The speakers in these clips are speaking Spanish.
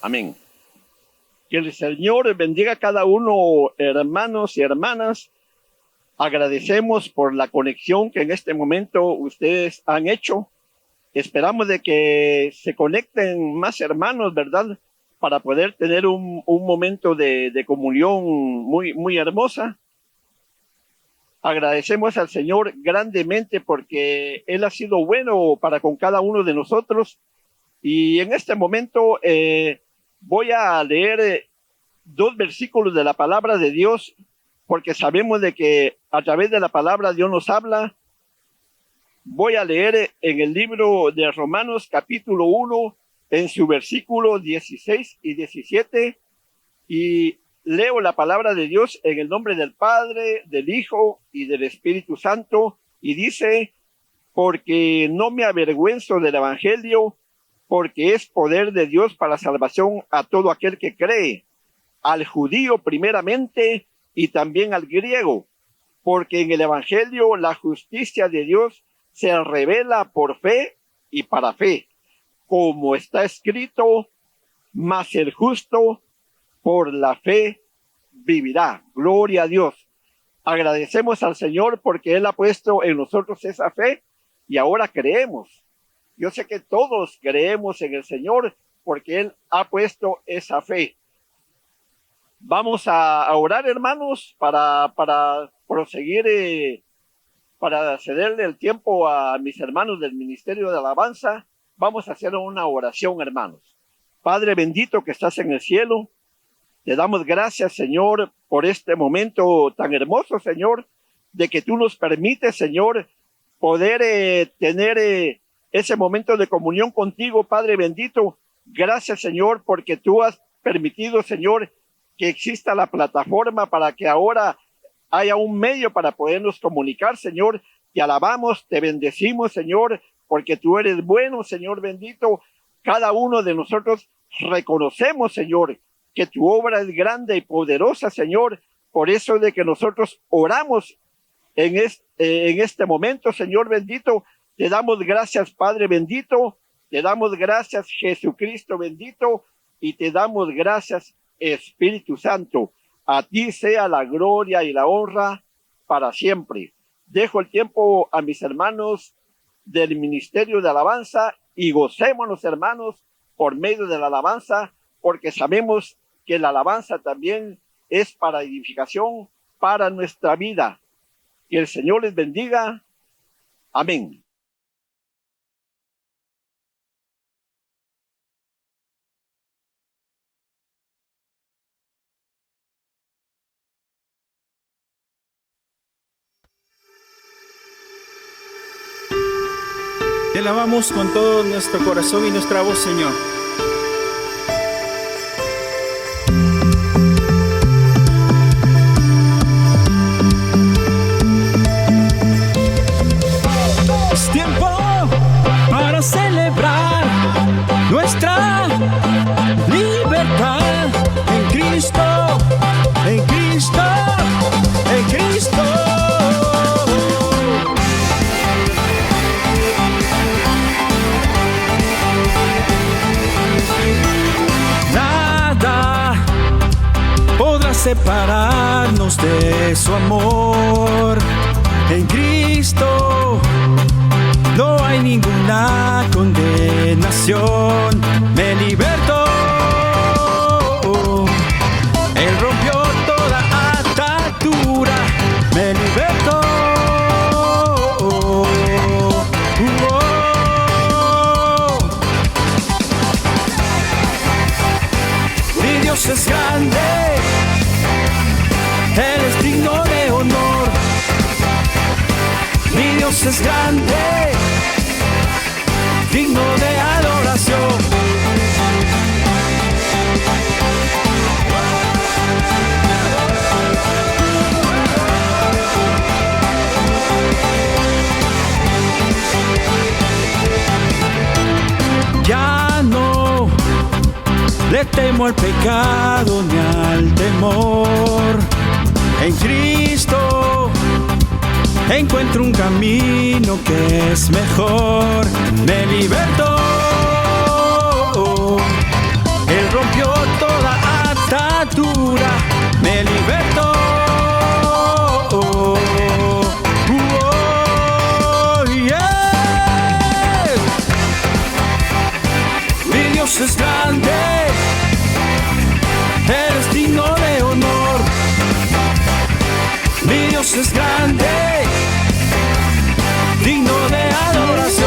Amén. Que el Señor bendiga a cada uno, hermanos y hermanas. Agradecemos por la conexión que en este momento ustedes han hecho. Esperamos de que se conecten más hermanos, ¿verdad? Para poder tener un momento de comunión muy hermosa. Agradecemos al Señor grandemente porque Él ha sido bueno para con cada uno de nosotros. Y en este momento voy a leer 2 versículos de la palabra de Dios, porque sabemos de que a través de la palabra Dios nos habla. Voy a leer en el libro de Romanos capítulo 1, en su versículo 16 y 17, y leo la palabra de Dios en el nombre del Padre, del Hijo y del Espíritu Santo, y dice: porque no me avergüenzo del Evangelio, porque es poder de Dios para salvación a todo aquel que cree, al judío primeramente y también al griego, porque en el Evangelio la justicia de Dios se revela por fe y para fe, como está escrito: mas el justo por la fe vivirá. Gloria a Dios. Agradecemos al Señor porque Él ha puesto en nosotros esa fe y ahora creemos. Yo sé que todos creemos en el Señor porque Él ha puesto esa fe. Vamos a orar, hermanos, para proseguir, para cederle el tiempo a mis hermanos del Ministerio de Alabanza. Vamos a hacer una oración, hermanos. Padre bendito que estás en el cielo, te damos gracias, Señor, por este momento tan hermoso, Señor, de que tú nos permites, Señor, poder tener ese momento de comunión contigo, Padre bendito. Gracias, Señor, porque tú has permitido, Señor, que exista la plataforma para que ahora haya un medio para podernos comunicar, Señor. Te alabamos, te bendecimos, Señor, porque tú eres bueno, Señor bendito. Cada uno de nosotros reconocemos, Señor, que tu obra es grande y poderosa, Señor. Por eso de que nosotros oramos en este momento, Señor bendito. Te damos gracias, Padre bendito. Te damos gracias, Jesucristo bendito. Y te damos gracias, Espíritu Santo. A ti sea la gloria y la honra para siempre. Dejo el tiempo a mis hermanos del Ministerio de Alabanza y gocémonos, hermanos, por medio de la alabanza, porque sabemos que la alabanza también es para edificación, para nuestra vida. Que el Señor les bendiga. Amén. Te alabamos con todo nuestro corazón y nuestra voz, Señor. Es tiempo para celebrar nuestra libertad en Cristo, en Cristo, en Cristo. Separarnos de su amor. En Cristo no hay ninguna condenación. Me libertó. Él rompió toda atadura. Me libertó. Mi Dios es grande. Él es digno de honor. Mi Dios es grande, digno de adoración. Ya no le temo al pecado ni al temor. En Cristo encuentro un camino que es mejor. Me libertó. Él rompió Dios es grande, digno de adoración.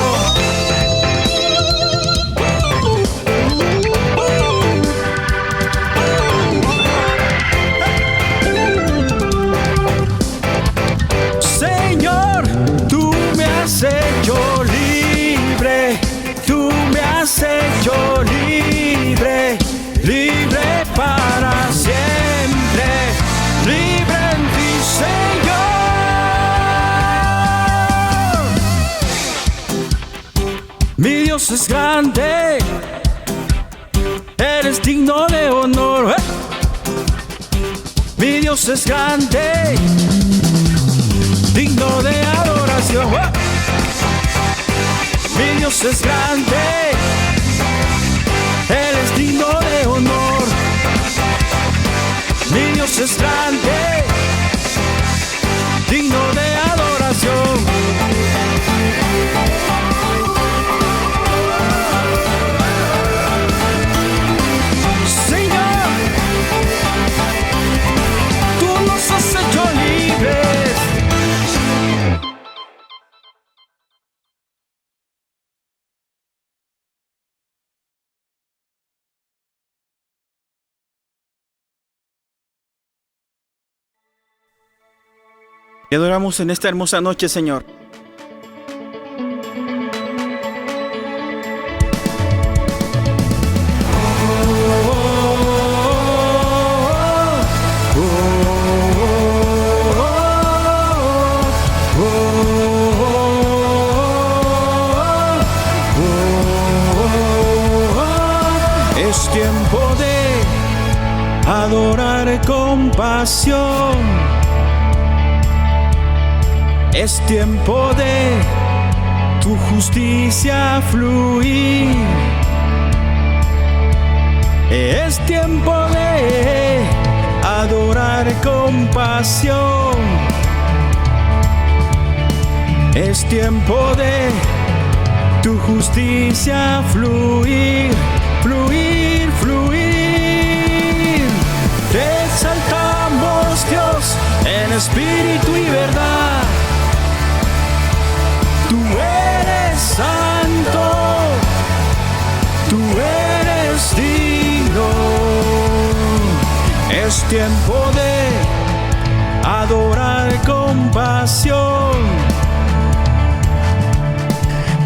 Señor, tú me has hecho libre, tú me has hecho libre, libre para siempre, libre en ti, Señor. Mi Dios es grande, eres digno de honor. Mi Dios es grande, digno de adoración. Mi Dios es grande, Él es digno de honor. Mi Dios es grande, digno de adoración. Señor, tú nos has hecho libres. Te adoramos en esta hermosa noche, Señor. Es tiempo de adorar con pasión. Es tiempo de tu justicia fluir. Es tiempo de adorar con pasión. Es tiempo de tu justicia fluir, fluir, fluir. Te exaltamos, Dios, en espíritu y verdad. Tú eres santo, tú eres digno. Es tiempo de adorar con pasión.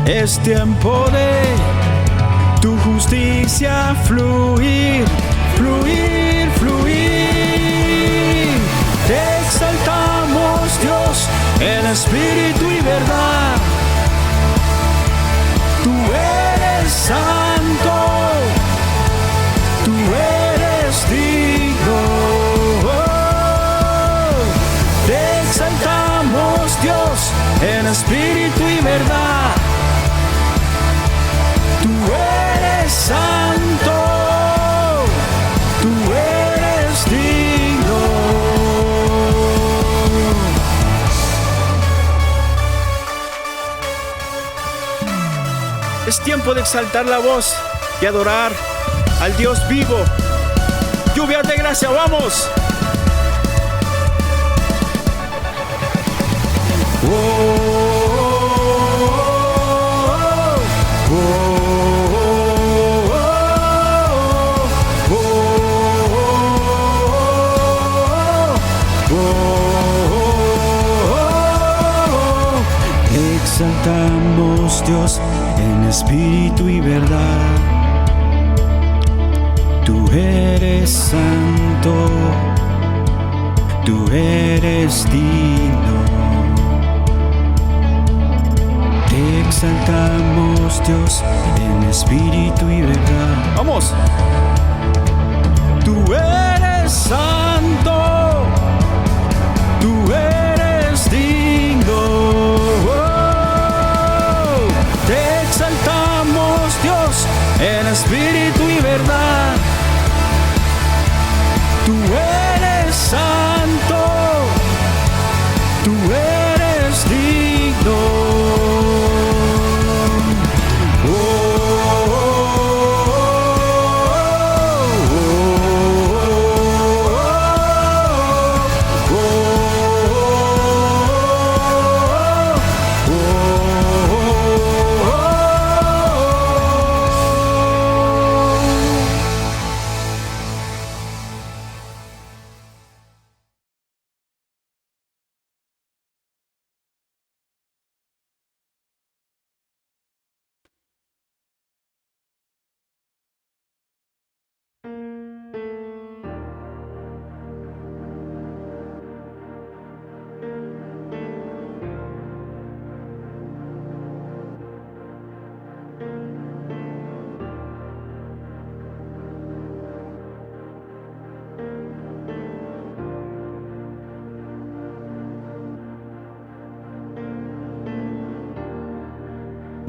Es tiempo de tu justicia fluir, fluir, fluir. Te exaltamos, Dios, en espíritu y verdad. Tú eres santo, tú eres digno. Te exaltamos, Dios, en espíritu y verdad. Tú eres santo, tú eres digno. Es tiempo de exaltar la voz y adorar al Dios vivo. Lluvia de gracia, vamos. Exaltamos, Dios, en espíritu y verdad. Tú eres santo, tú eres digno. Te exaltamos, Dios, en espíritu y verdad. ¡Vamos! Tú eres santo, tú eres digno. Te exaltamos, Dios, en espíritu y verdad. Tú eres santo, tú eres digno.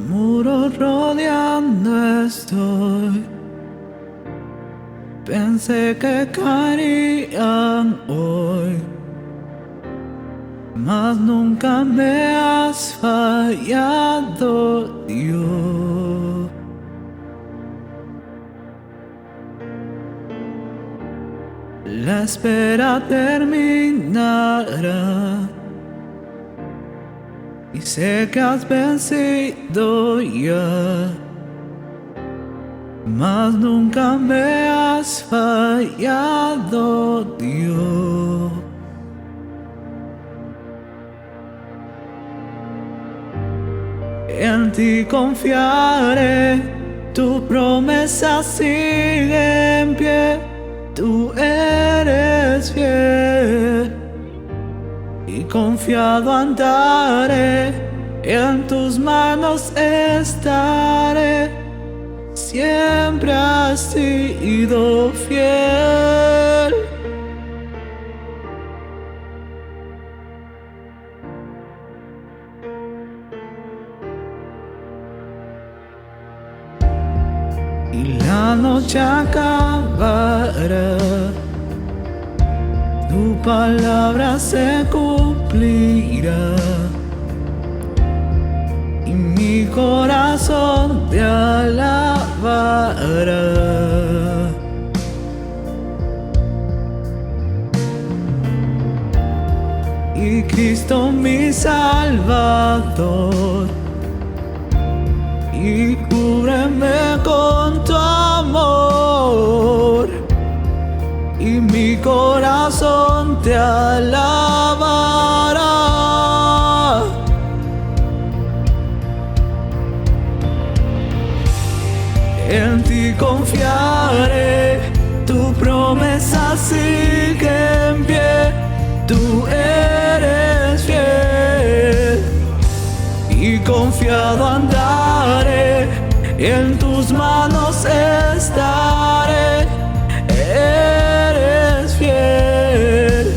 Muros rodeando estoy. Pensé que caerían hoy, mas nunca me has fallado, Dios. La espera terminará y sé que has vencido ya, mas nunca me has fallado, Dios. En ti confiaré, tu promesa sigue en pie, tú eres fiel. Y confiado andaré, en tus manos estaré, siempre has sido fiel. Y la noche acabará, tu palabra se cumplirá, y mi corazón te alabará. Y Cristo mi Salvador, y cúbreme con tu amor, y mi corazón te alabará. En ti confiaré, tu promesa sigue en pie, tú eres fiel. Y confiado andaré, en tus manos estaré, eres fiel.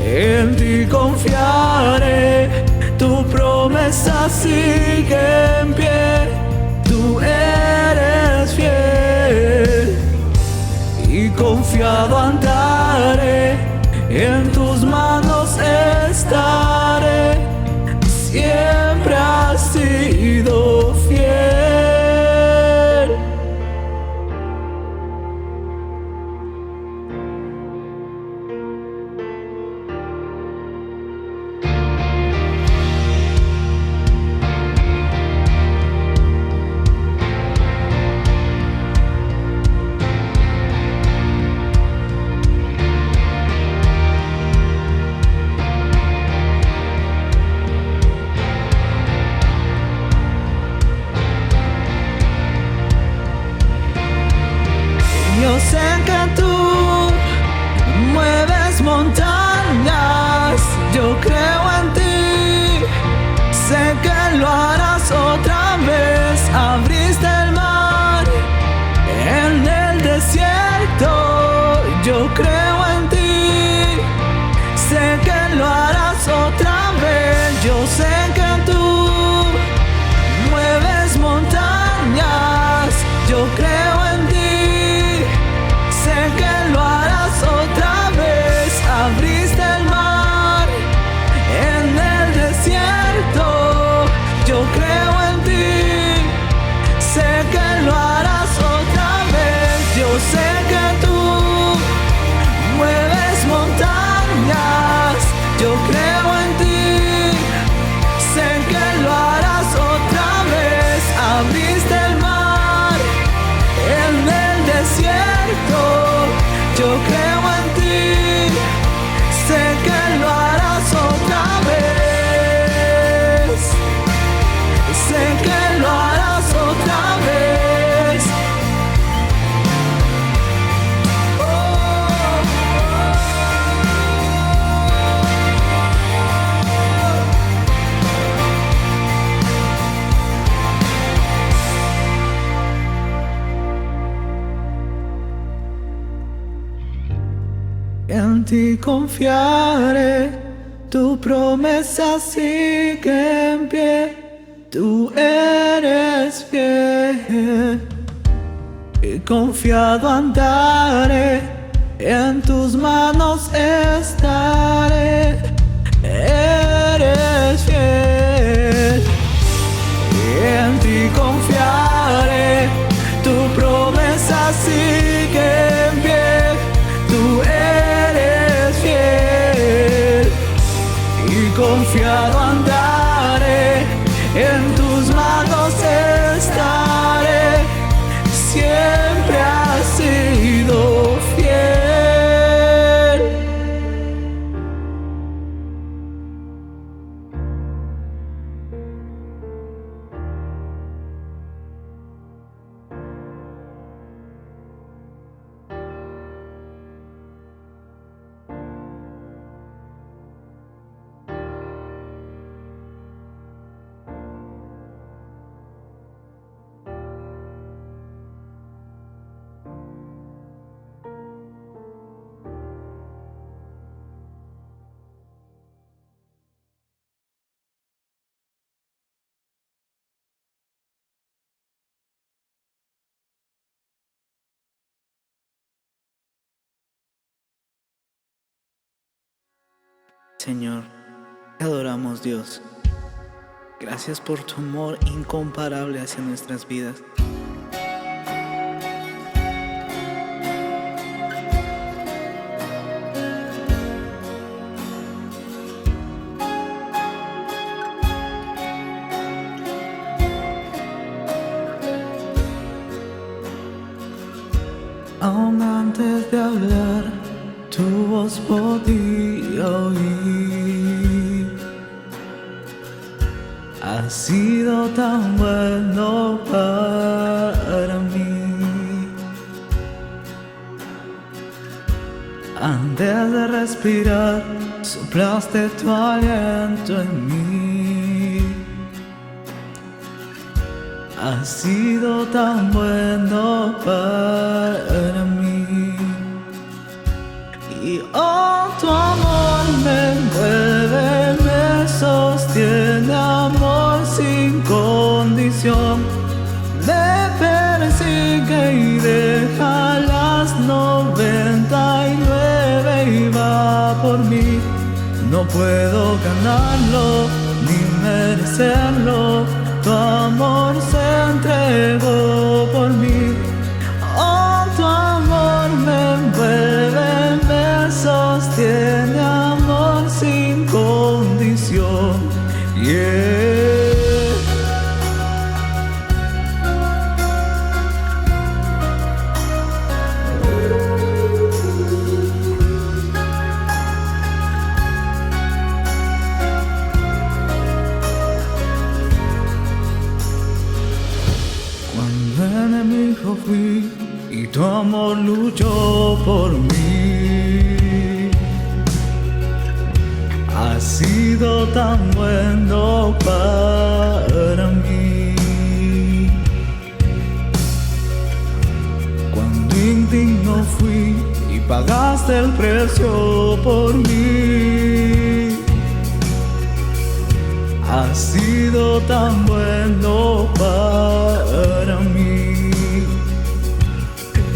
En ti confiaré, tu promesa sigue en pie, tú eres fiel. Y confiado andaré, en tus manos estaré, siempre has sido fiel. Yo sé que tú mueves montañas, yo creo en ti, sé que lo harás otra vez. Abriste el mar en el desierto, yo creo en ti, sé que lo harás otra vez. Yo sé que tú mueves montañas, yo creo en ti, sé que lo harás otra vez. Abriste el mar en el desierto, yo creo en ti, sé que lo harás otra vez. Yo sé que tú mueves montañas, yo creo en ti, sé que lo harás otra vez. Abriste el mar en el desierto, yo creo en ti, sé que lo harás otra vez, sé que lo harás otra vez. En ti confiaré, tu promesa sigue en pie, Tú eres fiel y confiado andaré, en tus manos estaré. Eres fiel y en ti confiaré, tu promesa sigue en pie. Tú eres fiel y confiado andaré, en tus manos estaré. Siempre has sido fiel. Señor, te adoramos, Dios. Gracias por tu amor incomparable hacia nuestras vidas. Aún antes de hablar, tu voz podía oír. Has sido tan bueno para mí. Antes de respirar, soplaste tu aliento en mí. Has sido tan bueno para mí. Y oh, tu amor me envuelve, me sostiene, amor sin condición. Me persigue y deja las 99 y va por mí. No puedo ganarlo ni merecerlo, tu amor se entregó por mí. Oh, tu amor me envuelve, me sostiene, amor sin condición. Yeah. Cuando enemigo fui y tu amor luchó por mí. Has sido tan bueno para mí. Cuando indigno fui y pagaste el precio por mí. Has sido tan bueno para mí.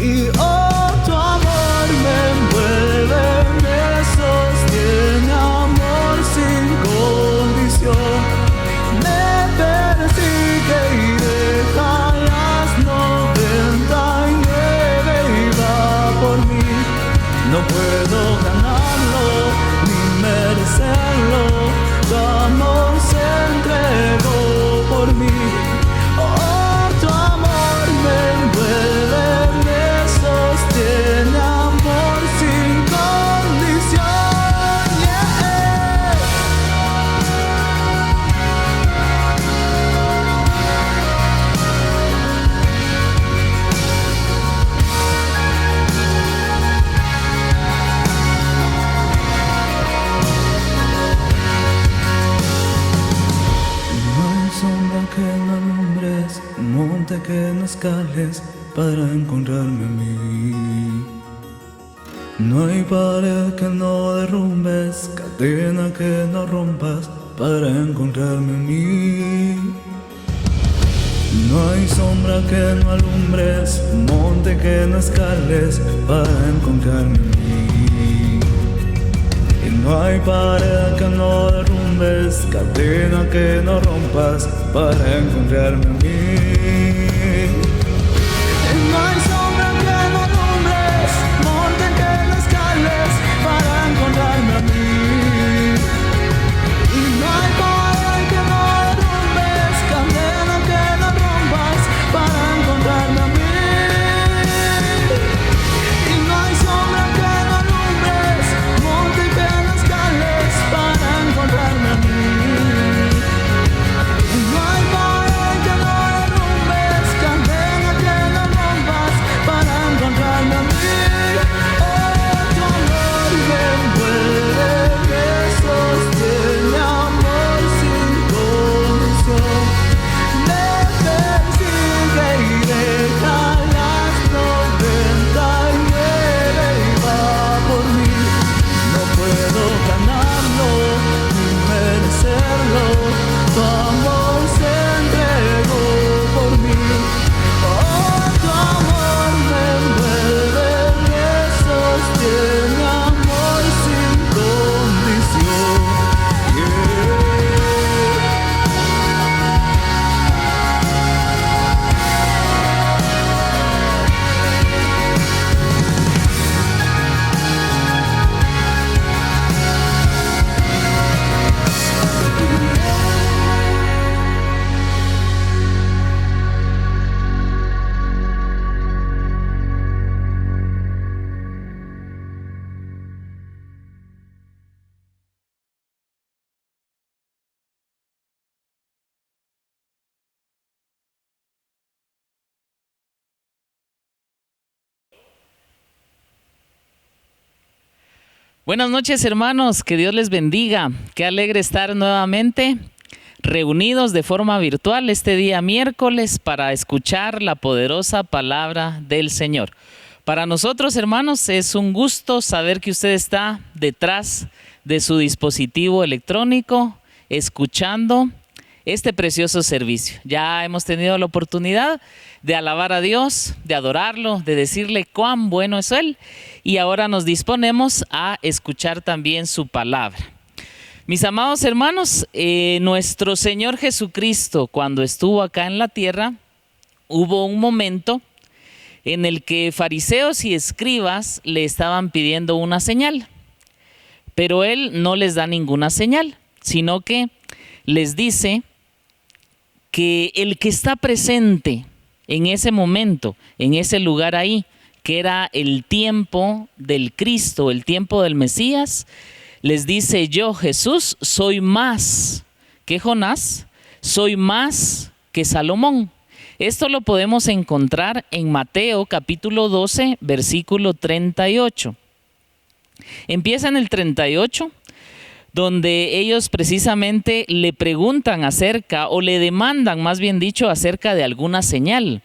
Y oh, tu amor me envuelve, me sostiene, amor sin condición. Me persigue y deja las 99 y va por mí. No puedo ganarlo ni merecerlo, tu amor se entregó por mí. Oh, tu amor me envuelve, me sostiene, amor sin condición. Yeah. No hay sombra que no alumbres, monte que no escales para encontrarme a mí. No hay pared que no derrumbes, cadena que no rompas para encontrarme a mí. No hay sombra que no alumbres, monte que no escales para encontrarme a mí. Y no hay pared que no derrumbes, cadena que no rompas para encontrarme a mí. Y no hay sombra que no alumbres, monte que no escales para encontrarme a mí. Y no hay pared que no derrumbes, cadena que no rompas para encontrarme a mí. Y no hay sombra que no alumbres, monte que no escales para encontrarme a mí. Y no hay pared que no derrumbes, cadena que no rompas para encontrarme a mí. Oh, tu amor me envuelve, me sostiene, amor sin condición. Me persigue y deja las 99 y va por mí. No puedo ganarlo ni merecerlo, tu amor se entregó por mí. Oh, tu amor me envuelve, me sostiene, amor sin condición. Yeah. Buenas noches, hermanos, que Dios les bendiga. Qué alegre estar nuevamente reunidos de forma virtual este día miércoles para escuchar la poderosa palabra del Señor. Para nosotros, hermanos, es un gusto saber que usted está detrás de su dispositivo electrónico escuchando este precioso servicio. Ya hemos tenido la oportunidad de alabar a Dios, de adorarlo, de decirle cuán bueno es Él, y ahora nos disponemos a escuchar también su palabra. Mis amados hermanos, nuestro Señor Jesucristo, cuando estuvo acá en la tierra, hubo un momento en el que fariseos y escribas le estaban pidiendo una señal, pero Él no les da ninguna señal, sino que les dice que el que está presente en ese momento, en ese lugar ahí, que era el tiempo del Cristo, el tiempo del Mesías, les dice: yo, Jesús, soy más que Jonás, soy más que Salomón. Esto lo podemos encontrar en Mateo capítulo 12, versículo 38. Empieza en el 38, donde ellos precisamente le preguntan acerca, o le demandan, más bien dicho, acerca de alguna señal.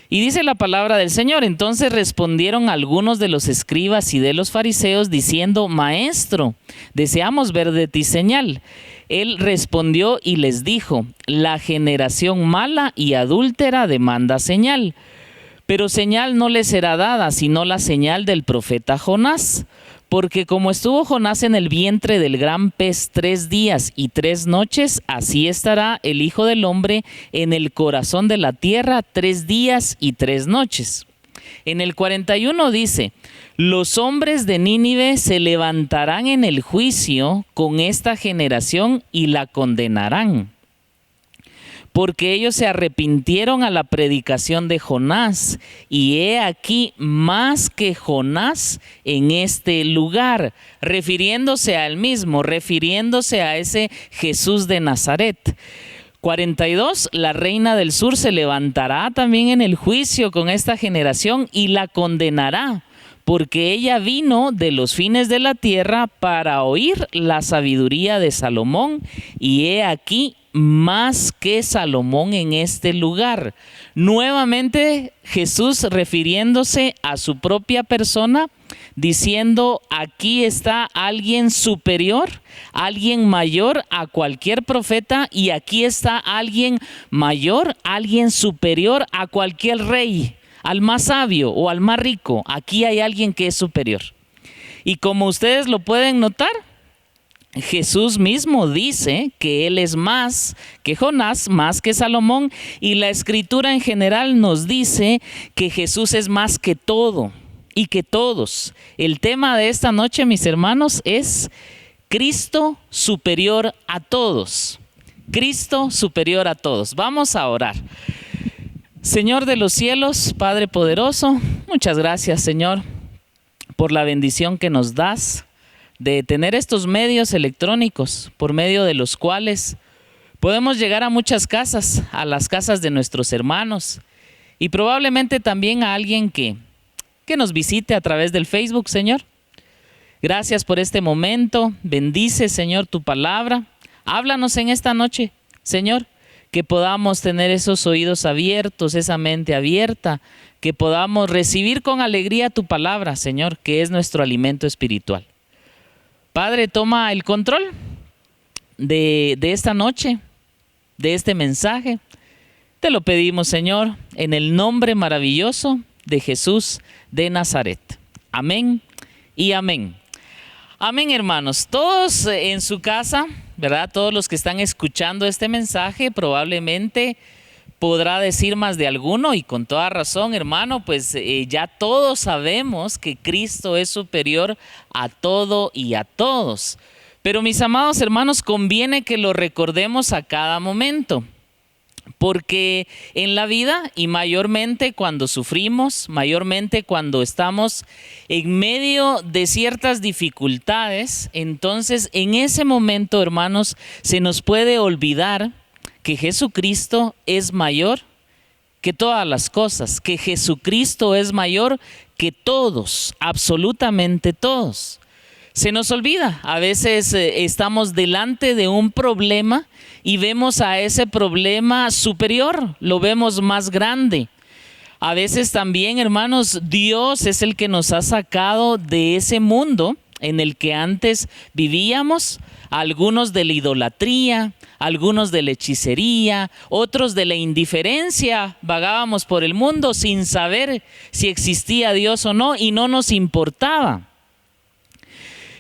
Y dice la palabra del Señor: entonces respondieron algunos de los escribas y de los fariseos diciendo: Maestro, deseamos ver de ti señal. Él respondió y les dijo: la generación mala y adúltera demanda señal, pero señal no le será dada, sino la señal del profeta Jonás. Porque como estuvo Jonás en el vientre del gran pez 3 días y 3 noches, así estará el Hijo del Hombre en el corazón de la tierra 3 días y 3 noches. En el 41 dice: los hombres de Nínive se levantarán en el juicio con esta generación y la condenarán, porque ellos se arrepintieron a la predicación de Jonás, y he aquí más que Jonás en este lugar, refiriéndose a él mismo, refiriéndose a ese Jesús de Nazaret. 42, la reina del sur se levantará también en el juicio con esta generación y la condenará, porque ella vino de los fines de la tierra para oír la sabiduría de Salomón, y he aquí más que Salomón en este lugar. Nuevamente Jesús refiriéndose a su propia persona, diciendo: aquí está alguien superior, alguien mayor a cualquier profeta, y aquí está alguien mayor, alguien superior a cualquier rey, al más sabio o al más rico. Aquí hay alguien que es superior. Y como ustedes lo pueden notar, Jesús mismo dice que Él es más que Jonás, más que Salomón, y la Escritura en general nos dice que Jesús es más que todo y que todos. El tema de esta noche, mis hermanos, es Cristo superior a todos. Cristo superior a todos. Vamos a orar. Señor de los cielos, Padre poderoso, muchas gracias, Señor, por la bendición que nos das de tener estos medios electrónicos por medio de los cuales podemos llegar a muchas casas, a las casas de nuestros hermanos, y probablemente también a alguien que nos visite a través del Facebook, Señor. Gracias por este momento. Bendice, Señor, tu palabra. Háblanos en esta noche, Señor, que podamos tener esos oídos abiertos, esa mente abierta, que podamos recibir con alegría tu palabra, Señor, que es nuestro alimento espiritual. Padre, toma el control de esta noche, de este mensaje. Te lo pedimos, Señor, en el nombre maravilloso de Jesús de Nazaret. Amén y amén. Amén, hermanos. Todos en su casa, ¿verdad? Todos los que están escuchando este mensaje probablemente podrá decir más de alguno, y con toda razón, hermano, pues ya todos sabemos que Cristo es superior a todo y a todos. Pero mis amados hermanos, conviene que lo recordemos a cada momento, porque en la vida, y mayormente cuando sufrimos, mayormente cuando estamos en medio de ciertas dificultades, entonces en ese momento, hermanos, se nos puede olvidar que Jesucristo es mayor que todas las cosas, que Jesucristo es mayor que todos, absolutamente todos. Se nos olvida, a veces estamos delante de un problema y vemos a ese problema superior, lo vemos más grande. A veces también, hermanos, Dios es el que nos ha sacado de ese mundo en el que antes vivíamos, algunos de la idolatría, algunos de la hechicería, otros de la indiferencia. Vagábamos por el mundo sin saber si existía Dios o no, y no nos importaba.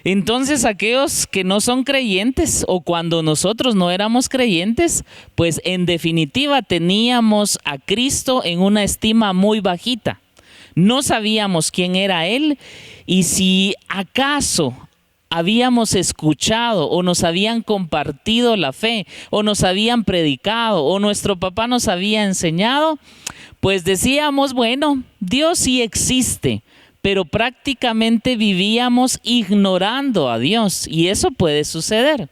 Entonces aquellos que no son creyentes, o cuando nosotros no éramos creyentes, pues en definitiva teníamos a Cristo en una estima muy bajita. No sabíamos quién era Él, y si acaso habíamos escuchado o nos habían compartido la fe o nos habían predicado o nuestro papá nos había enseñado, pues decíamos, bueno, Dios sí existe, pero prácticamente vivíamos ignorando a Dios, y eso puede suceder.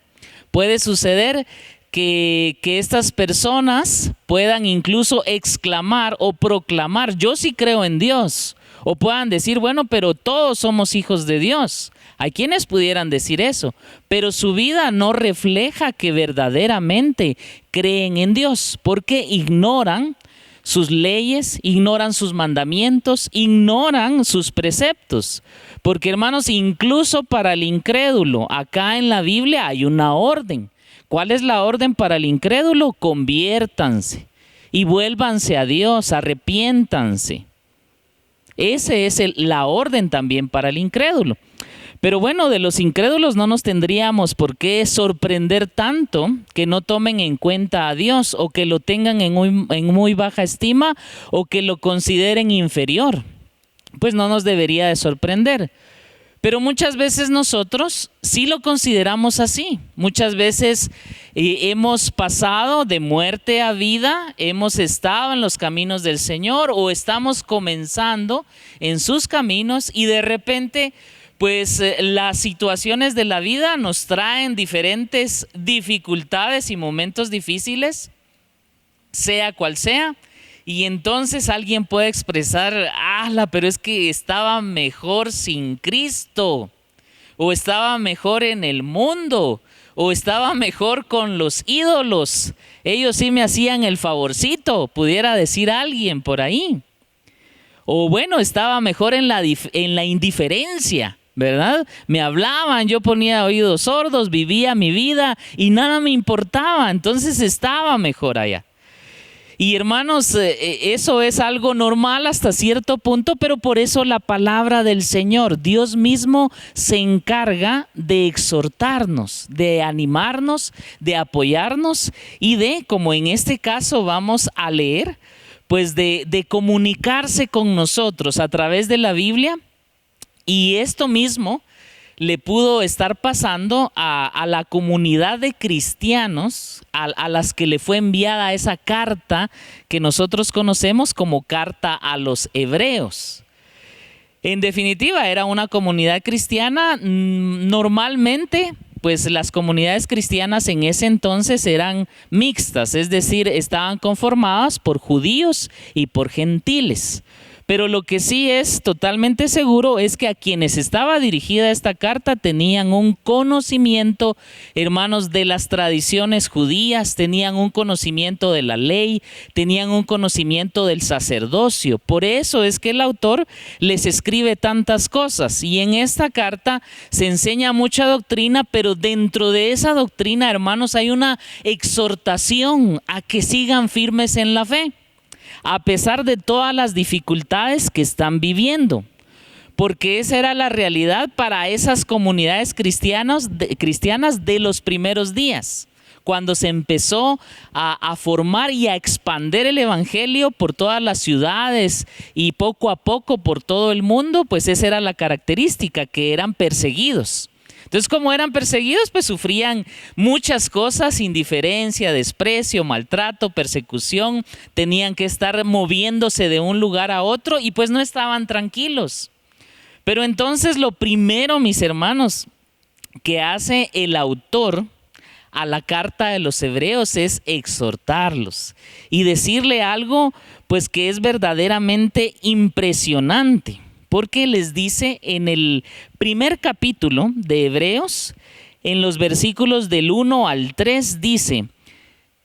Puede suceder que estas personas puedan incluso exclamar o proclamar: yo sí creo en Dios, o puedan decir, bueno, pero todos somos hijos de Dios. Hay quienes pudieran decir eso, pero su vida no refleja que verdaderamente creen en Dios, porque ignoran sus leyes, ignoran sus mandamientos, ignoran sus preceptos. Porque, hermanos, incluso para el incrédulo, acá en la Biblia hay una orden. ¿Cuál es la orden para el incrédulo? Conviértanse y vuélvanse a Dios, arrepiéntanse. Esa es la orden también para el incrédulo. Pero bueno, de los incrédulos no nos tendríamos por qué sorprender tanto que no tomen en cuenta a Dios, o que lo tengan en muy baja estima, o que lo consideren inferior. Pues no nos debería de sorprender. Pero muchas veces nosotros sí lo consideramos así. Muchas veces hemos pasado de muerte a vida, hemos estado en los caminos del Señor, o estamos comenzando en sus caminos, y de repente pues las situaciones de la vida nos traen diferentes dificultades y momentos difíciles, sea cual sea, Y entonces alguien puede expresar, pero es que estaba mejor sin Cristo, o estaba mejor en el mundo, o estaba mejor con los ídolos. Ellos sí me hacían el favorcito, pudiera decir alguien por ahí. O bueno, estaba mejor en la indiferencia, ¿verdad? Me hablaban, yo ponía oídos sordos, vivía mi vida y nada me importaba, entonces estaba mejor allá. Y hermanos, eso es algo normal hasta cierto punto, pero por eso la palabra del Señor, Dios mismo se encarga de exhortarnos, de animarnos, de apoyarnos y de, como en este caso vamos a leer, pues de comunicarse con nosotros a través de la Biblia. Y esto mismo le pudo estar pasando a la comunidad de cristianos a las que le fue enviada esa carta que nosotros conocemos como carta a los hebreos. En definitiva, era una comunidad cristiana. Normalmente, pues las comunidades cristianas en ese entonces eran mixtas, es decir, estaban conformadas por judíos y por gentiles. Pero lo que sí es totalmente seguro es que a quienes estaba dirigida esta carta tenían un conocimiento, hermanos, de las tradiciones judías, tenían un conocimiento de la ley, tenían un conocimiento del sacerdocio. Por eso es que el autor les escribe tantas cosas. Y en esta carta se enseña mucha doctrina, pero dentro de esa doctrina, hermanos, hay una exhortación a que sigan firmes en la fe, a pesar de todas las dificultades que están viviendo, porque esa era la realidad para esas comunidades cristianas de los primeros días, cuando se empezó a formar y a expandir el evangelio por todas las ciudades y poco a poco por todo el mundo. Pues esa era la característica, que eran perseguidos. Entonces, como eran perseguidos, pues sufrían muchas cosas: indiferencia, desprecio, maltrato, persecución. Tenían que estar moviéndose de un lugar a otro y pues no estaban tranquilos. Pero entonces lo primero, mis hermanos, que hace el autor a la carta de los hebreos es exhortarlos y decirle algo pues que es verdaderamente impresionante. Porque les dice en el primer capítulo de Hebreos, en los versículos del 1 al 3, dice: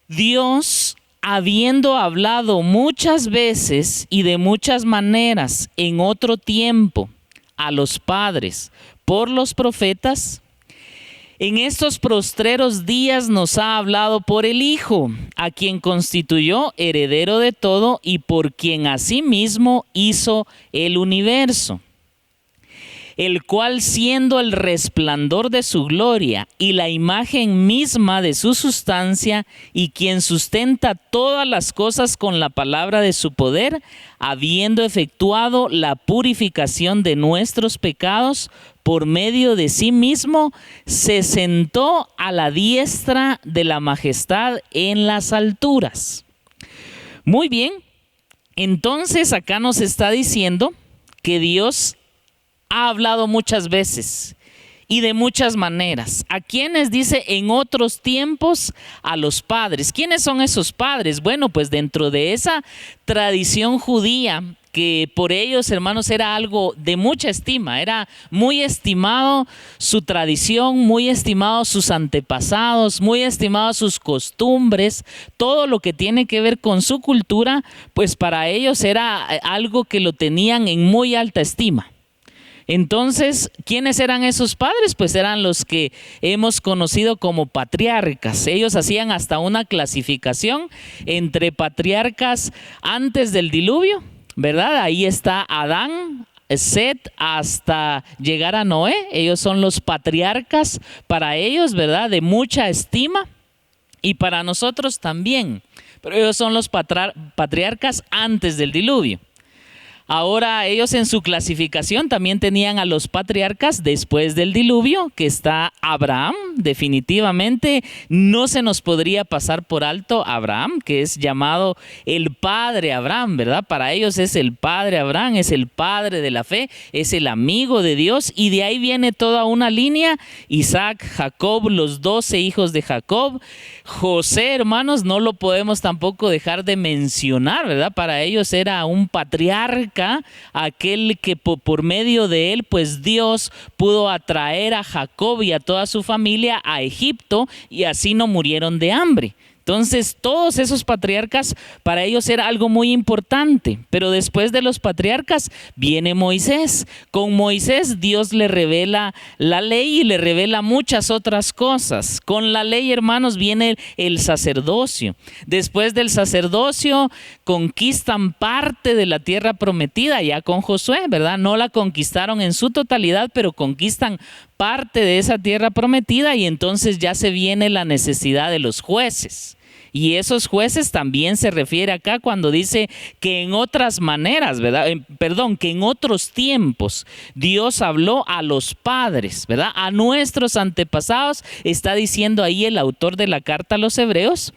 Dios, habiendo hablado muchas veces y de muchas maneras en otro tiempo a los padres por los profetas, en estos postreros días nos ha hablado por el Hijo, a quien constituyó heredero de todo y por quien asimismo hizo el universo, el cual, siendo el resplandor de su gloria y la imagen misma de su sustancia, y quien sustenta todas las cosas con la palabra de su poder, habiendo efectuado la purificación de nuestros pecados por medio de sí mismo, se sentó a la diestra de la majestad en las alturas. Muy bien, entonces acá nos está diciendo que Dios ha hablado muchas veces y de muchas maneras. ¿A quiénes? Dice: en otros tiempos a los padres. ¿Quiénes son esos padres? Bueno, pues dentro de esa tradición judía, que por ellos, hermanos, era algo de mucha estima, era muy estimado su tradición, muy estimado sus antepasados, muy estimado sus costumbres, todo lo que tiene que ver con su cultura, pues para ellos era algo que lo tenían en muy alta estima. Entonces, ¿quiénes eran esos padres? Pues eran los que hemos conocido como patriarcas. Ellos hacían hasta una clasificación entre patriarcas antes del diluvio, ¿verdad? Ahí está Adán, Set, hasta llegar a Noé. Ellos son los patriarcas para ellos, ¿verdad? De mucha estima, y para nosotros también. Pero ellos son los patriarcas antes del diluvio. Ahora ellos en su clasificación también tenían a los patriarcas después del diluvio, que está Abraham. Definitivamente no se nos podría pasar por alto Abraham, que es llamado el padre Abraham, ¿verdad? Para ellos es el padre Abraham, es el padre de la fe, es el amigo de Dios, y de ahí viene toda una línea: Isaac, Jacob, los 12 hijos de Jacob. José, hermanos, no lo podemos tampoco dejar de mencionar, ¿verdad? Para ellos era un patriarca, aquel que por medio de él, pues Dios pudo atraer a Jacob y a toda su familia a Egipto, y así no murieron de hambre. Entonces, todos esos patriarcas, para ellos era algo muy importante. Pero después de los patriarcas viene Moisés. Con Moisés Dios le revela la ley y le revela muchas otras cosas. Con la ley, hermanos, viene el sacerdocio. Después del sacerdocio conquistan parte de la tierra prometida ya con Josué, ¿verdad? No la conquistaron en su totalidad, pero conquistan parte de esa tierra prometida, y entonces ya se viene la necesidad de los jueces. Y esos jueces también se refiere acá cuando dice que en otras maneras, ¿verdad? Que en otros tiempos Dios habló a los padres, ¿verdad? A nuestros antepasados, está diciendo ahí el autor de la carta a los Hebreos.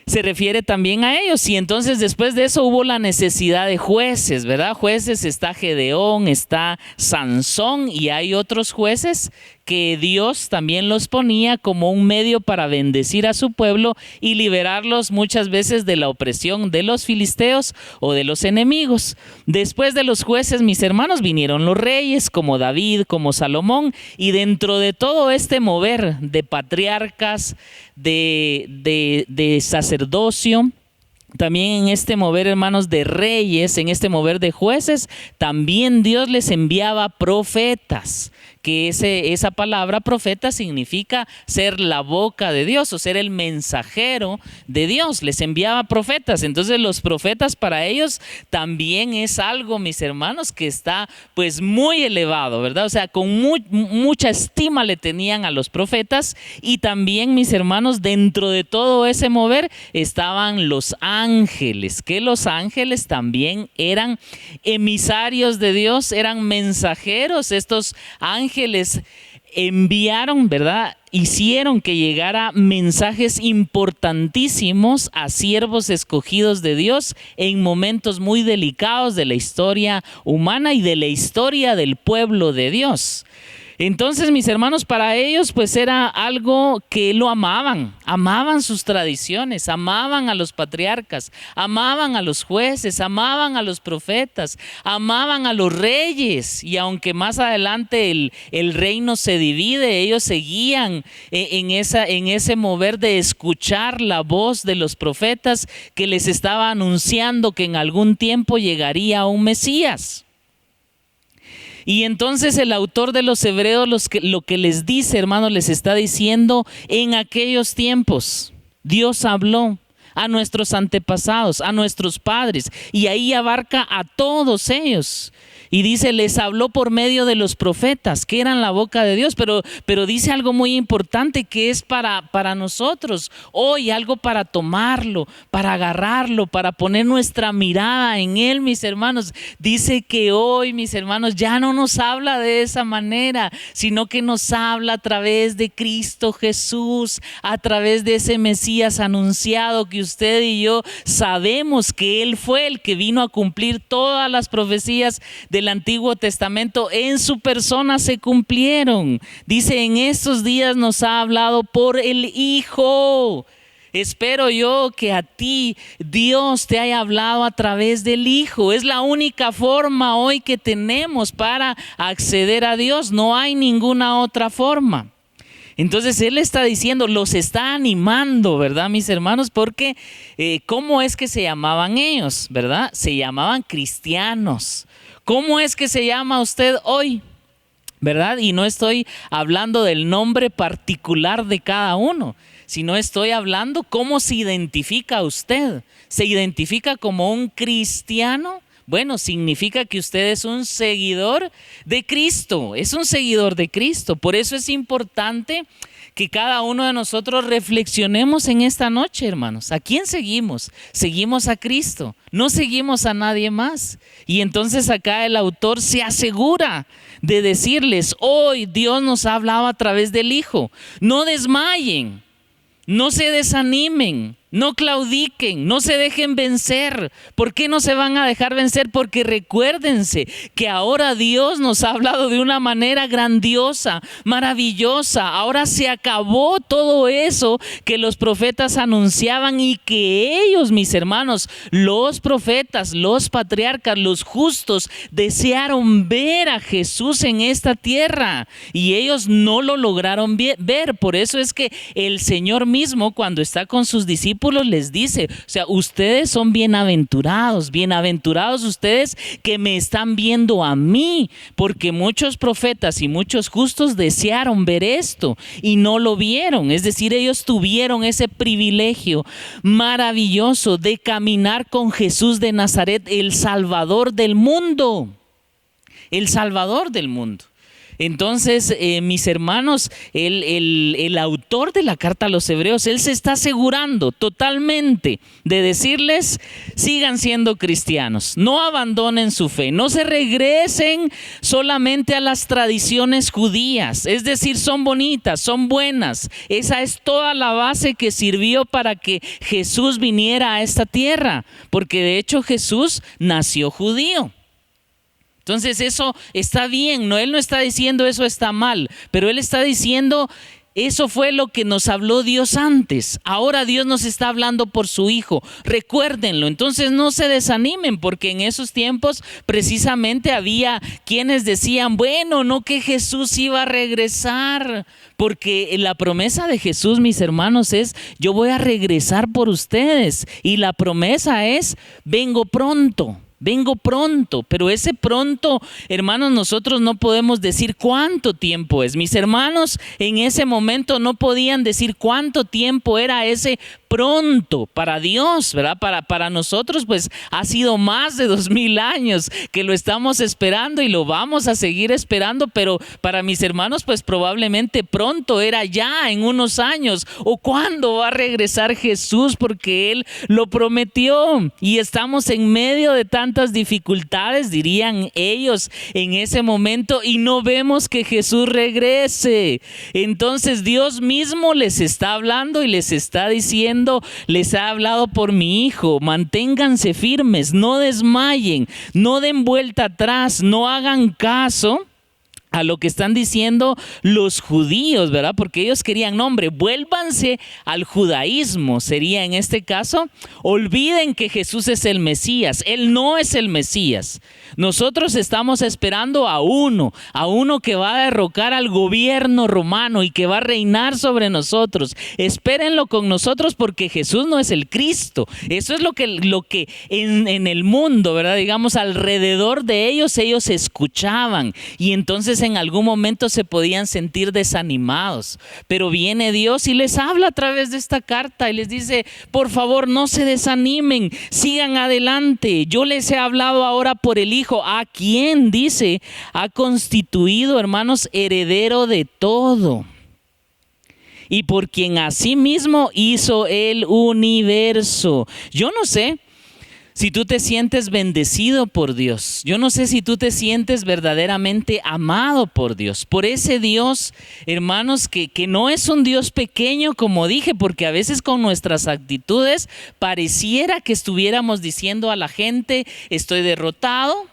Se refiere también a ellos, y entonces después de eso hubo la necesidad de jueces, ¿verdad? Jueces, está Gedeón, está Sansón, y hay otros jueces que Dios también los ponía como un medio para bendecir a su pueblo y liberarlos muchas veces de la opresión de los filisteos o de los enemigos. Después de los jueces, mis hermanos, vinieron los reyes como David, como Salomón, y dentro de todo este mover de patriarcas, de sacerdocio, también en este mover, hermanos, de reyes, en este mover de jueces, también Dios les enviaba profetas, que esa palabra profeta significa ser la boca de Dios o ser el mensajero de Dios. Les enviaba profetas. Entonces los profetas para ellos también es algo, mis hermanos, que está pues muy elevado, ¿verdad? O sea, con mucha estima le tenían a los profetas. Y también, mis hermanos, dentro de todo ese mover estaban los ángeles, que los ángeles también eran emisarios de Dios, eran mensajeros. Estos ángeles enviaron, ¿verdad? Hicieron que llegara mensajes importantísimos a siervos escogidos de Dios en momentos muy delicados de la historia humana y de la historia del pueblo de Dios. Entonces, mis hermanos, para ellos pues era algo que lo amaban sus tradiciones, amaban a los patriarcas, amaban a los jueces, amaban a los profetas, amaban a los reyes, y aunque más adelante el reino se divide, ellos seguían en ese mover de escuchar la voz de los profetas que les estaba anunciando que en algún tiempo llegaría un Mesías. Y entonces el autor de los Hebreos lo que les dice, hermanos, les está diciendo: en aquellos tiempos Dios habló a nuestros antepasados, a nuestros padres, y ahí abarca a todos ellos. Y dice, les habló por medio de los profetas, que eran la boca de Dios, pero dice algo muy importante que es para nosotros hoy, algo para tomarlo, para agarrarlo, para poner nuestra mirada en Él, mis hermanos. Dice que hoy, mis hermanos, ya no nos habla de esa manera, sino que nos habla a través de Cristo Jesús, a través de ese Mesías anunciado que usted y yo sabemos que Él fue el que vino a cumplir todas las profecías del Antiguo Testamento. En su persona se cumplieron. Dice, en estos días nos ha hablado por el Hijo. Espero yo que a ti Dios te haya hablado a través del Hijo. Es la única forma hoy que tenemos para acceder a Dios. No hay ninguna otra forma. Entonces Él está diciendo, los está animando, ¿verdad, mis hermanos? Porque ¿cómo es que se llamaban ellos, verdad? Se llamaban cristianos. ¿Cómo es que se llama usted hoy? ¿Verdad? Y no estoy hablando del nombre particular de cada uno, sino estoy hablando cómo se identifica usted. ¿Se identifica como un cristiano? Bueno, significa que usted es un seguidor de Cristo, es un seguidor de Cristo. Por eso es importante que cada uno de nosotros reflexionemos en esta noche, hermanos. ¿A quién seguimos? Seguimos a Cristo, no seguimos a nadie más. Y entonces acá el autor se asegura de decirles: hoy Dios nos ha hablado a través del Hijo. No desmayen, no se desanimen, no claudiquen, no se dejen vencer. ¿Por qué no se van a dejar vencer? Porque recuérdense que ahora Dios nos ha hablado de una manera grandiosa, maravillosa. Ahora se acabó todo eso que los profetas anunciaban y que ellos, mis hermanos, los profetas, los patriarcas, los justos, desearon ver a Jesús en esta tierra y ellos no lo lograron ver. Por eso es que el Señor mismo, cuando está con sus discípulos, les dice, o sea, ustedes son bienaventurados, bienaventurados ustedes que me están viendo a mí, porque muchos profetas y muchos justos desearon ver esto y no lo vieron. Es decir, ellos tuvieron ese privilegio maravilloso de caminar con Jesús de Nazaret, el Salvador del mundo, el Salvador del mundo. Entonces, mis hermanos, el autor de la carta a los Hebreos, él se está asegurando totalmente de decirles: sigan siendo cristianos, no abandonen su fe, no se regresen solamente a las tradiciones judías. Es decir, son bonitas, son buenas. Esa es toda la base que sirvió para que Jesús viniera a esta tierra, porque de hecho Jesús nació judío. Entonces eso está bien, no, él no está diciendo eso está mal, pero él está diciendo eso fue lo que nos habló Dios antes. Ahora Dios nos está hablando por su Hijo, recuérdenlo. Entonces no se desanimen, porque en esos tiempos precisamente había quienes decían: bueno, no, que Jesús iba a regresar, porque la promesa de Jesús, mis hermanos, es: yo voy a regresar por ustedes, y la promesa es: vengo pronto. Vengo pronto, pero ese pronto, hermanos, nosotros no podemos decir cuánto tiempo es. Mis hermanos en ese momento no podían decir cuánto tiempo era ese pronto para Dios, ¿verdad? Para nosotros pues ha sido más de 2000 años que lo estamos esperando y lo vamos a seguir esperando, pero para mis hermanos pues probablemente pronto era ya en unos años, o cuándo va a regresar Jesús, porque Él lo prometió y estamos en medio de tantas dificultades, dirían ellos en ese momento, y no vemos que Jesús regrese. Entonces Dios mismo les está hablando y les está diciendo: les ha hablado por mi Hijo, manténganse firmes, no desmayen, no den vuelta atrás, no hagan caso a lo que están diciendo los judíos, ¿verdad? Porque ellos querían, no, hombre, vuélvanse al judaísmo, sería en este caso. Olviden que Jesús es el Mesías. Él no es el Mesías. Nosotros estamos esperando a uno que va a derrocar al gobierno romano y que va a reinar sobre nosotros. Espérenlo con nosotros, porque Jesús no es el Cristo. Eso es lo que en el mundo, ¿verdad? Digamos, alrededor de ellos escuchaban, y entonces en algún momento se podían sentir desanimados. Pero viene Dios y les habla a través de esta carta y les dice: por favor, no se desanimen, sigan adelante. Yo les he hablado ahora por el Hijo, a quien, dice, ha constituido, hermanos, heredero de todo, y por quien asimismo hizo el universo. Yo no sé si tú te sientes bendecido por Dios. Yo no sé si tú te sientes verdaderamente amado por Dios. Por ese Dios, hermanos, que no es un Dios pequeño, como dije, porque a veces con nuestras actitudes pareciera que estuviéramos diciendo a la gente: estoy derrotado,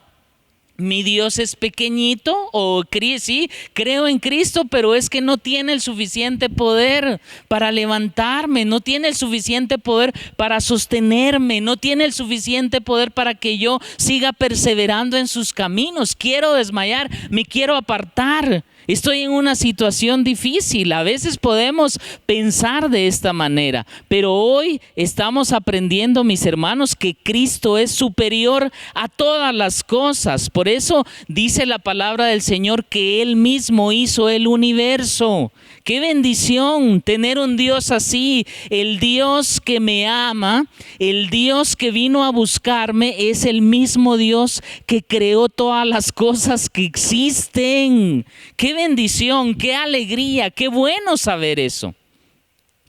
mi Dios es pequeñito, o sí, creo en Cristo, pero es que no tiene el suficiente poder para levantarme, no tiene el suficiente poder para sostenerme, no tiene el suficiente poder para que yo siga perseverando en sus caminos. Quiero desmayar, me quiero apartar. Estoy en una situación difícil. A veces podemos pensar de esta manera, pero hoy estamos aprendiendo, mis hermanos, que Cristo es superior a todas las cosas. Por eso dice la palabra del Señor que Él mismo hizo el universo, Qué bendición tener un Dios así. El Dios que me ama, el Dios que vino a buscarme, es el mismo Dios que creó todas las cosas que existen. Qué bendición, qué alegría, qué bueno saber eso.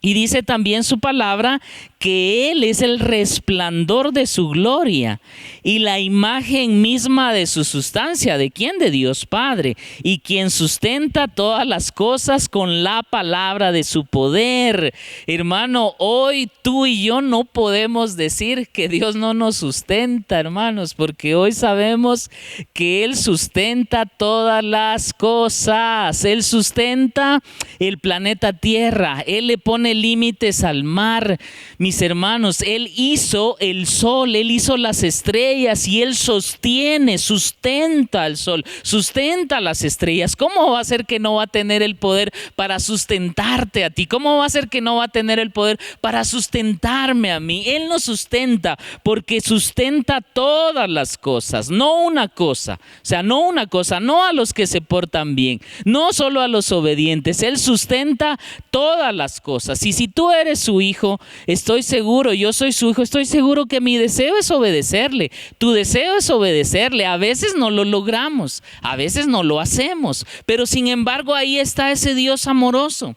Y dice también su palabra que Él es el resplandor de su gloria y la imagen misma de su sustancia. ¿De quién? De Dios Padre. Y quien sustenta todas las cosas con la palabra de su poder. Hermano, hoy tú y yo no podemos decir que Dios no nos sustenta, hermanos, porque hoy sabemos que Él sustenta todas las cosas. Él sustenta el planeta Tierra. Él le pone límites al mar. Mis hermanos, Él hizo el sol, Él hizo las estrellas y Él sustenta al sol, sustenta las estrellas. ¿Cómo va a ser que no va a tener el poder para sustentarte a ti? ¿Cómo va a ser que no va a tener el poder para sustentarme a mí? Él nos sustenta porque sustenta todas las cosas, no una cosa. O sea, no una cosa, no a los que se portan bien, no solo a los obedientes. Él sustenta todas las cosas. Y si tú eres su hijo, estoy seguro, yo soy su hijo, estoy seguro que mi deseo es obedecerle. Tu deseo es obedecerle. A veces no lo logramos, a veces no lo hacemos, pero sin embargo ahí está ese Dios amoroso,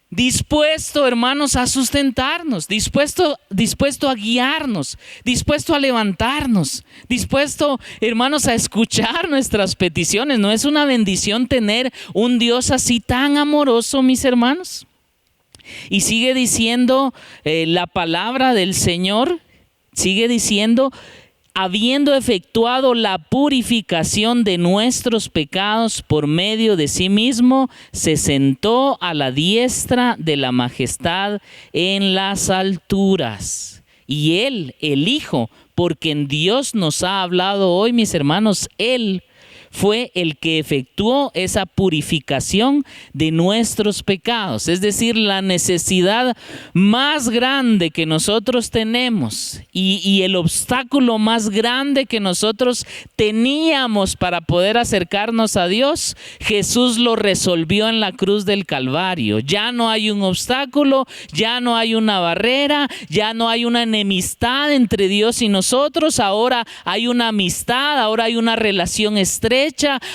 dispuesto, hermanos, a sustentarnos, dispuesto a guiarnos, dispuesto a levantarnos, dispuesto, hermanos, a escuchar nuestras peticiones. ¿No es una bendición tener un Dios así tan amoroso, mis hermanos? Y sigue diciendo la palabra del Señor, sigue diciendo: habiendo efectuado la purificación de nuestros pecados por medio de sí mismo, se sentó a la diestra de la majestad en las alturas. Y Él, el Hijo, por quien Dios nos ha hablado hoy, mis hermanos, Él fue el que efectuó esa purificación de nuestros pecados. Es decir, la necesidad más grande que nosotros tenemos y el obstáculo más grande que nosotros teníamos para poder acercarnos a Dios, Jesús lo resolvió en la cruz del Calvario. Ya no hay un obstáculo, ya no hay una barrera, ya no hay una enemistad entre Dios y nosotros. Ahora hay una amistad, ahora hay una relación estrecha.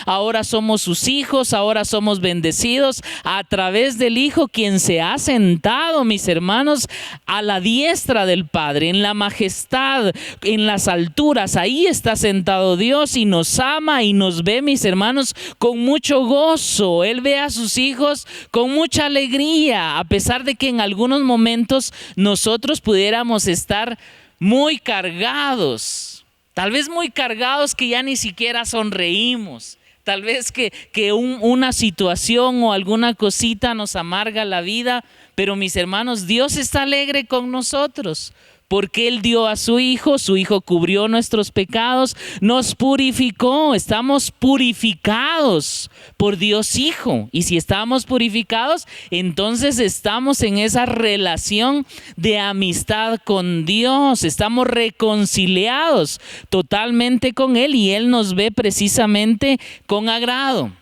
Ahora somos sus hijos, ahora somos bendecidos a través del Hijo, quien se ha sentado, mis hermanos, a la diestra del Padre, en la majestad, en las alturas. Ahí está sentado Dios y nos ama y nos ve, mis hermanos, con mucho gozo. Él ve a sus hijos con mucha alegría, a pesar de que en algunos momentos nosotros pudiéramos estar muy cargados. Tal vez muy cargados que ya ni siquiera sonreímos. Tal vez que una situación o alguna cosita nos amarga la vida. Pero mis hermanos, Dios está alegre con nosotros. Porque Él dio a su Hijo cubrió nuestros pecados, nos purificó, estamos purificados por Dios Hijo. Y si estamos purificados, entonces estamos en esa relación de amistad con Dios, estamos reconciliados totalmente con Él y Él nos ve precisamente con agrado.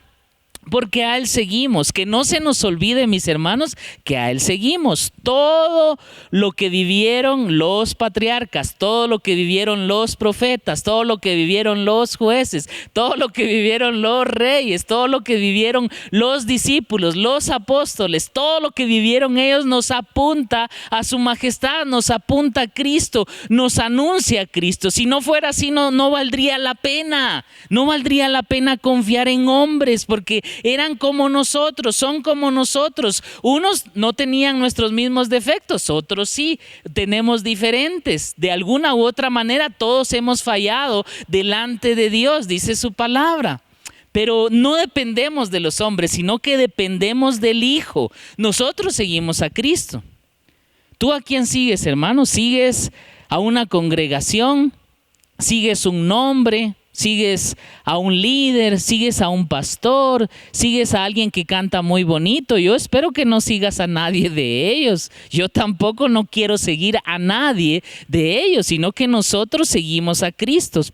Porque a Él seguimos, que no se nos olvide, mis hermanos, que a Él seguimos. Todo lo que vivieron los patriarcas, todo lo que vivieron los profetas, todo lo que vivieron los jueces, todo lo que vivieron los reyes, todo lo que vivieron los discípulos, los apóstoles, todo lo que vivieron ellos nos apunta a su majestad, nos apunta a Cristo, nos anuncia a Cristo. Si no fuera así, no valdría la pena, no valdría la pena confiar en hombres, porque eran como nosotros, son como nosotros. Unos no tenían nuestros mismos defectos, otros sí, tenemos diferentes. De alguna u otra manera todos hemos fallado delante de Dios, dice su palabra. Pero no dependemos de los hombres, sino que dependemos del Hijo. Nosotros seguimos a Cristo. ¿Tú a quién sigues, hermano? ¿Sigues a una congregación? ¿Sigues un nombre? ¿Sigues a un líder? ¿Sigues a un pastor? ¿Sigues a alguien que canta muy bonito? Yo espero que no sigas a nadie de ellos. Yo tampoco no quiero seguir a nadie de ellos, sino que nosotros seguimos a Cristo.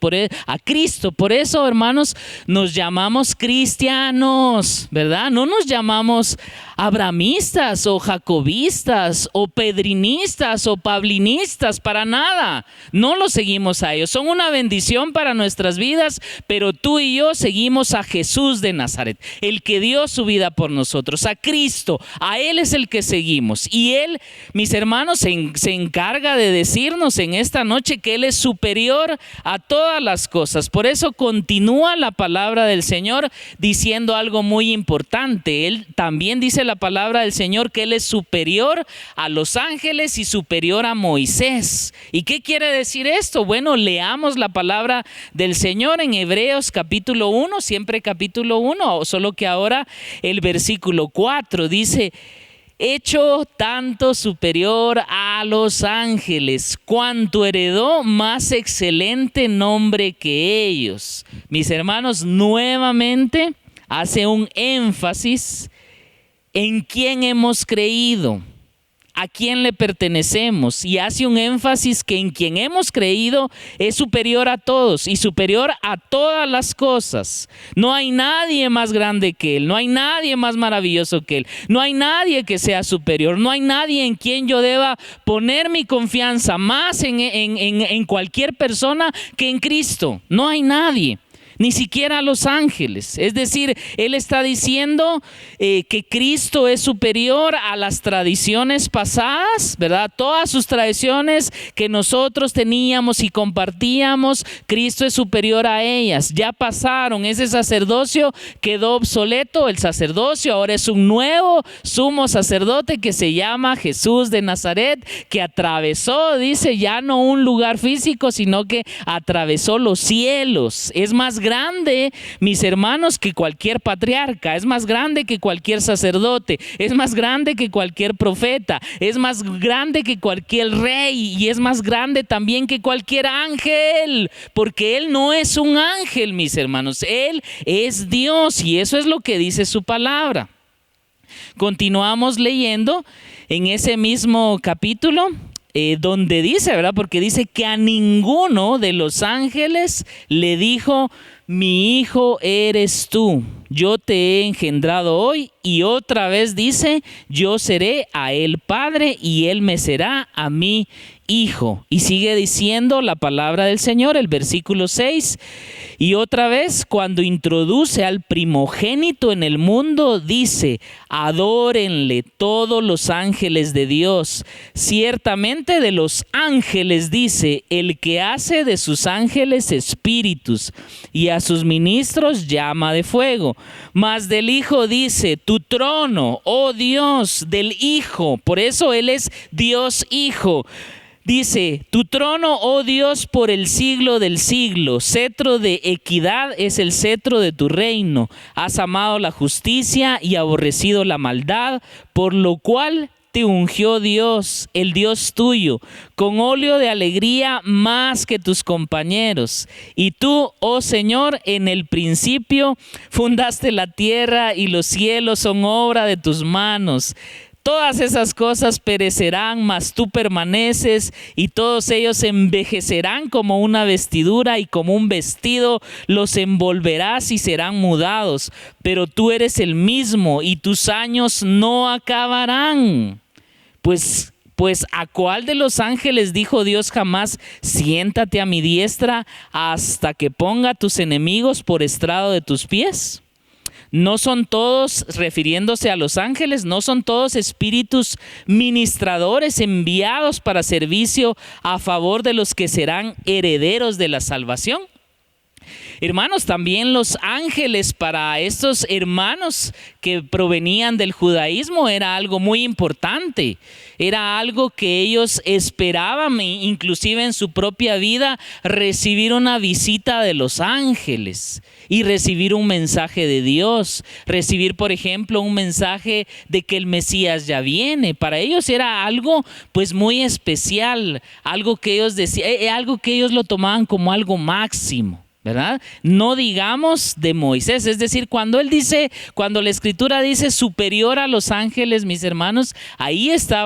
Por eso, hermanos, nos llamamos cristianos, ¿verdad? No nos llamamos abramistas o jacobistas o pedrinistas o pablinistas, para nada. No los seguimos a ellos. Son una bendición para nuestras vidas, pero tú y yo seguimos a Jesús de Nazaret, el que dio su vida por nosotros, a Cristo. A Él es el que seguimos. Y Él, mis hermanos, se encarga de decirnos en esta noche que Él es superior a todas las cosas. Por eso continúa la palabra del Señor diciendo algo muy importante. Él también dice la palabra del Señor que Él es superior a los ángeles y superior a Moisés. ¿Y qué quiere decir esto? Bueno, leamos la palabra del Señor en Hebreos capítulo 1, siempre capítulo 1, solo que ahora el versículo 4 dice: hecho tanto superior a los ángeles, cuanto heredó más excelente nombre que ellos. Mis hermanos, nuevamente hace un énfasis en quién hemos creído, a quién le pertenecemos, y hace un énfasis que en quien hemos creído es superior a todos y superior a todas las cosas. No hay nadie más grande que Él, no hay nadie más maravilloso que Él, no hay nadie que sea superior, no hay nadie en quien yo deba poner mi confianza más en cualquier persona que en Cristo. No hay nadie. Ni siquiera los ángeles. Es decir, Él está diciendo que Cristo es superior a las tradiciones pasadas, ¿verdad? Todas sus tradiciones que nosotros teníamos y compartíamos, Cristo es superior a ellas. Ya pasaron, ese sacerdocio quedó obsoleto, el sacerdocio ahora es un nuevo sumo sacerdote que se llama Jesús de Nazaret, que atravesó, dice, ya no un lugar físico, sino que atravesó los cielos. Es más grande, mis hermanos, que cualquier patriarca, es más grande que cualquier sacerdote, es más grande que cualquier profeta, es más grande que cualquier rey y es más grande también que cualquier ángel, porque Él no es un ángel, mis hermanos, Él es Dios y eso es lo que dice su palabra. Continuamos leyendo en ese mismo capítulo, donde dice, ¿verdad? Porque dice que a ninguno de los ángeles le dijo: mi hijo eres tú, yo te he engendrado hoy. Y otra vez dice: yo seré a él padre y él me será a mí hijo. Y sigue diciendo la palabra del Señor, el versículo 6. Y otra vez, cuando introduce al primogénito en el mundo, dice: adórenle todos los ángeles de Dios. Ciertamente de los ángeles dice: el que hace de sus ángeles espíritus y a sus ministros llama de fuego. Mas del Hijo dice: tu trono, oh Dios, del Hijo. Por eso Él es Dios Hijo. Dice: tu trono, oh Dios, por el siglo del siglo. Cetro de equidad es el cetro de tu reino. Has amado la justicia y aborrecido la maldad, por lo cual te ungió Dios, el Dios tuyo, con óleo de alegría más que tus compañeros. Y tú, oh Señor, en el principio fundaste la tierra y los cielos son obra de tus manos. Todas esas cosas perecerán, mas tú permaneces, y todos ellos envejecerán como una vestidura, y como un vestido los envolverás y serán mudados. Pero tú eres el mismo, y tus años no acabarán. Pues ¿a cuál de los ángeles dijo Dios jamás: siéntate a mi diestra hasta que ponga a tus enemigos por estrado de tus pies? ¿No son todos, refiriéndose a los ángeles, no son todos espíritus ministradores enviados para servicio a favor de los que serán herederos de la salvación? Hermanos, también los ángeles para estos hermanos que provenían del judaísmo era algo muy importante. Era algo que ellos esperaban, inclusive en su propia vida, recibir una visita de los ángeles y recibir un mensaje de Dios. Recibir, por ejemplo, un mensaje de que el Mesías ya viene. Para ellos era algo pues muy especial, algo que ellos decían, algo que ellos lo tomaban como algo máximo. ¿verdad? No digamos de Moisés, es decir, cuando la Escritura dice superior a los ángeles, mis hermanos, ahí está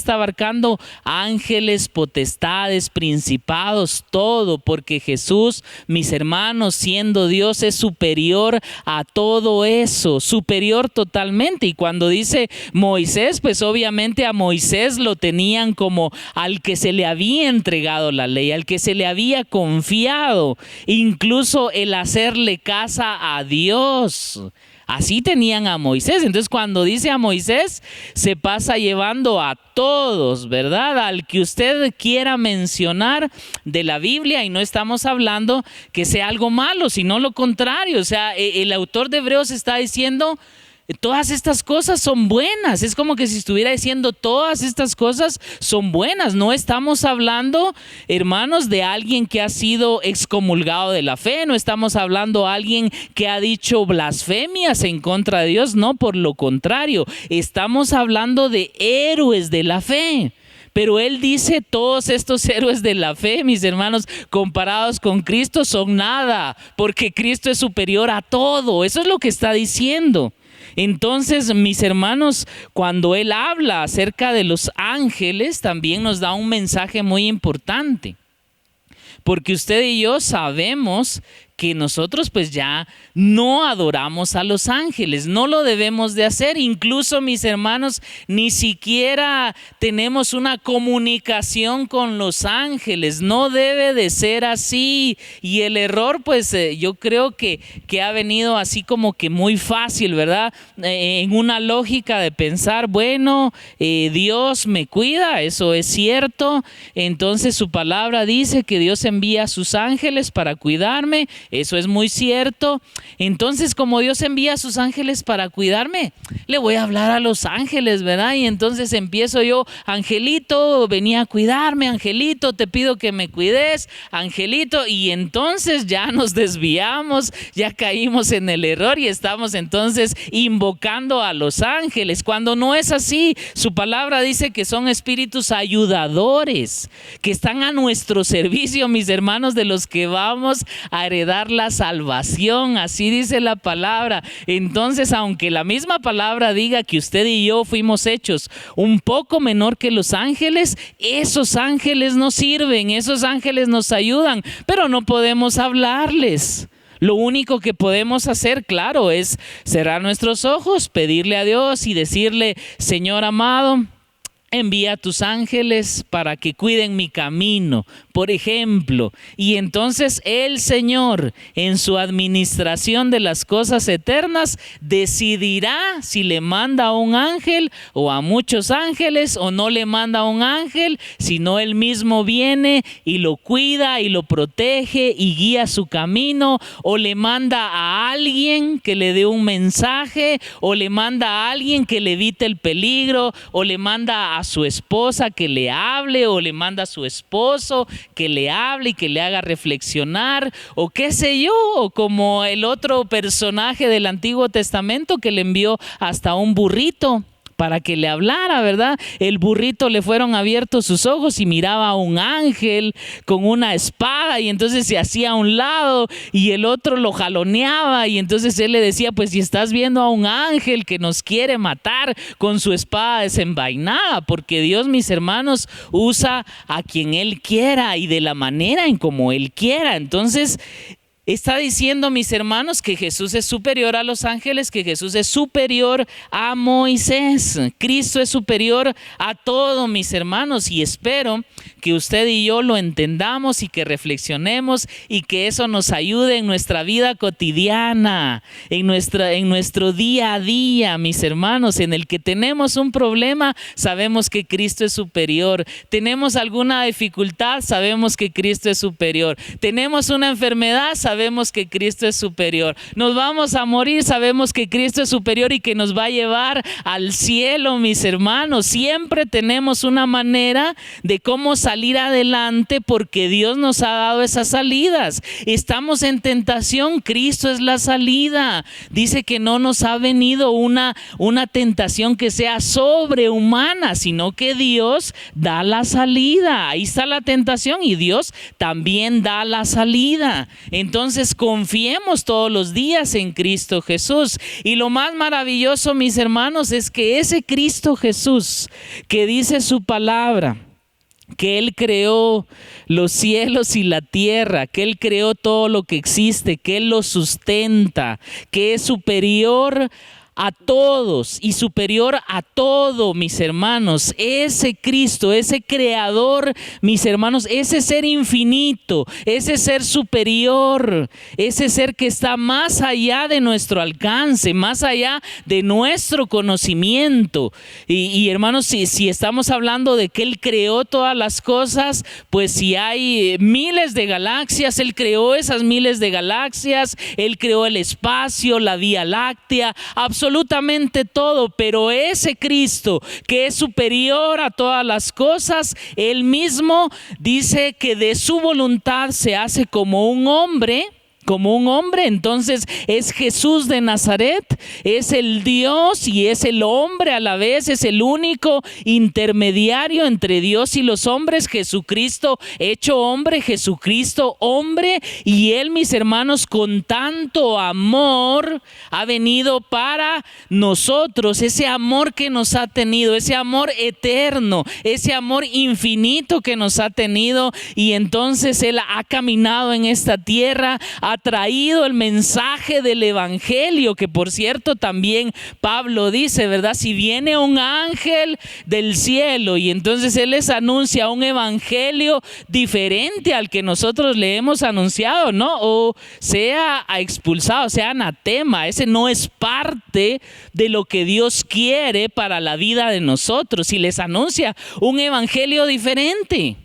abarcando ángeles, potestades, principados, todo, porque Jesús, mis hermanos, siendo Dios, es superior a todo eso, superior totalmente. Y cuando dice Moisés, pues obviamente a Moisés lo tenían como al que se le había entregado la ley, al que se le había confiado, incluso el hacerle casa a Dios. Así tenían a Moisés. Entonces cuando dice a Moisés, se pasa llevando a todos, ¿verdad? Al que usted quiera mencionar de la Biblia, y no estamos hablando que sea algo malo, sino lo contrario. O sea, el autor de Hebreos está diciendo, todas estas cosas son buenas. Es como que si estuviera diciendo todas estas cosas son buenas. No estamos hablando, hermanos, de alguien que ha sido excomulgado de la fe. No estamos hablando de alguien que ha dicho blasfemias en contra de Dios. No, por lo contrario. Estamos hablando de héroes de la fe. Pero él dice, todos estos héroes de la fe, mis hermanos, comparados con Cristo son nada, porque Cristo es superior a todo. Eso es lo que está diciendo. Entonces, mis hermanos, cuando él habla acerca de los ángeles, también nos da un mensaje muy importante. Porque usted y yo sabemos que nosotros pues ya no adoramos a los ángeles, no lo debemos de hacer. Incluso, mis hermanos, ni siquiera tenemos una comunicación con los ángeles, no debe de ser así. Y el error pues yo creo que ha venido así como que muy fácil, ¿verdad? En una lógica de pensar, bueno, Dios me cuida, eso es cierto, entonces su palabra dice que Dios envía a sus ángeles para cuidarme. Eso es muy cierto. Entonces, como Dios envía a sus ángeles para cuidarme, le voy a hablar a los ángeles, ¿verdad? Y entonces empiezo yo, angelito, venía a cuidarme, angelito, te pido que me cuides, angelito. Y entonces ya nos desviamos, ya caímos en el error y estamos entonces invocando a los ángeles, cuando no es así. Su palabra dice que son espíritus ayudadores, que están a nuestro servicio, mis hermanos, de los que vamos a heredar la salvación. Así dice la palabra. Entonces, aunque la misma palabra diga que usted y yo fuimos hechos un poco menor que los ángeles, esos ángeles nos sirven, esos ángeles nos ayudan, pero no podemos hablarles. Lo único que podemos hacer, claro, es cerrar nuestros ojos, pedirle a Dios y decirle, Señor amado, envía a tus ángeles para que cuiden mi camino, por ejemplo. Y entonces el Señor, en su administración de las cosas eternas, decidirá si le manda a un ángel o a muchos ángeles, o no le manda a un ángel, sino él mismo viene y lo cuida y lo protege y guía su camino, o le manda a alguien que le dé un mensaje, o le manda a alguien que le evite el peligro, o le manda a su esposa que le hable, o le manda a su esposo que le hable y que le haga reflexionar, o qué sé yo, o como el otro personaje del Antiguo Testamento que le envió hasta un burrito para que le hablara, ¿verdad? El burrito le fueron abiertos sus ojos y miraba a un ángel con una espada, y entonces se hacía a un lado y el otro lo jaloneaba, y entonces él le decía, pues si estás viendo a un ángel que nos quiere matar con su espada desenvainada, porque Dios, mis hermanos, usa a quien Él quiera y de la manera en como Él quiera. Entonces, está diciendo, mis hermanos, que Jesús es superior a los ángeles, que Jesús es superior a Moisés. Cristo es superior a todo, mis hermanos, y espero que usted y yo lo entendamos y que reflexionemos y que eso nos ayude en nuestra vida cotidiana, en nuestro día a día, mis hermanos, en el que tenemos un problema, sabemos que Cristo es superior. Tenemos alguna dificultad, sabemos que Cristo es superior. Tenemos una enfermedad, sabemos sabemos que Cristo es superior. Nos vamos a morir, sabemos que Cristo es superior y que nos va a llevar al cielo, mis hermanos. Siempre tenemos una manera de cómo salir adelante porque Dios nos ha dado esas salidas. Estamos en tentación, Cristo es la salida. Dice que no nos ha venido una tentación que sea sobrehumana, sino que Dios da la salida. Ahí está la tentación y Dios también da la salida. Entonces confiemos todos los días en Cristo Jesús. Y lo más maravilloso, mis hermanos, es que ese Cristo Jesús que dice su palabra, que Él creó los cielos y la tierra, que Él creó todo lo que existe, que Él lo sustenta, que es superior a todos y superior a todo, mis hermanos. Ese Cristo, ese creador, mis hermanos, ese ser infinito, ese ser superior, ese ser que está más allá de nuestro alcance, más allá de nuestro conocimiento. Y hermanos, si estamos hablando de que Él creó todas las cosas, pues si hay miles de galaxias, Él creó esas miles de galaxias, Él creó el espacio, la Vía Láctea, absolutamente todo. Pero ese Cristo que es superior a todas las cosas, Él mismo dice que de su voluntad se hace como un hombre. Entonces es Jesús de Nazaret, es el Dios y es el hombre a la vez, es el único intermediario entre Dios y los hombres, Jesucristo hecho hombre, Jesucristo hombre. Y Él, mis hermanos, con tanto amor ha venido para nosotros, ese amor que nos ha tenido, ese amor eterno, ese amor infinito que nos ha tenido. Y entonces Él ha caminado en esta tierra, ha traído el mensaje del evangelio, que por cierto también Pablo dice, ¿verdad? Si viene un ángel del cielo y entonces él les anuncia un evangelio diferente al que nosotros le hemos anunciado, ¿no? O sea expulsado, sea anatema, ese no es parte de lo que Dios quiere para la vida de nosotros. Si les anuncia un evangelio diferente.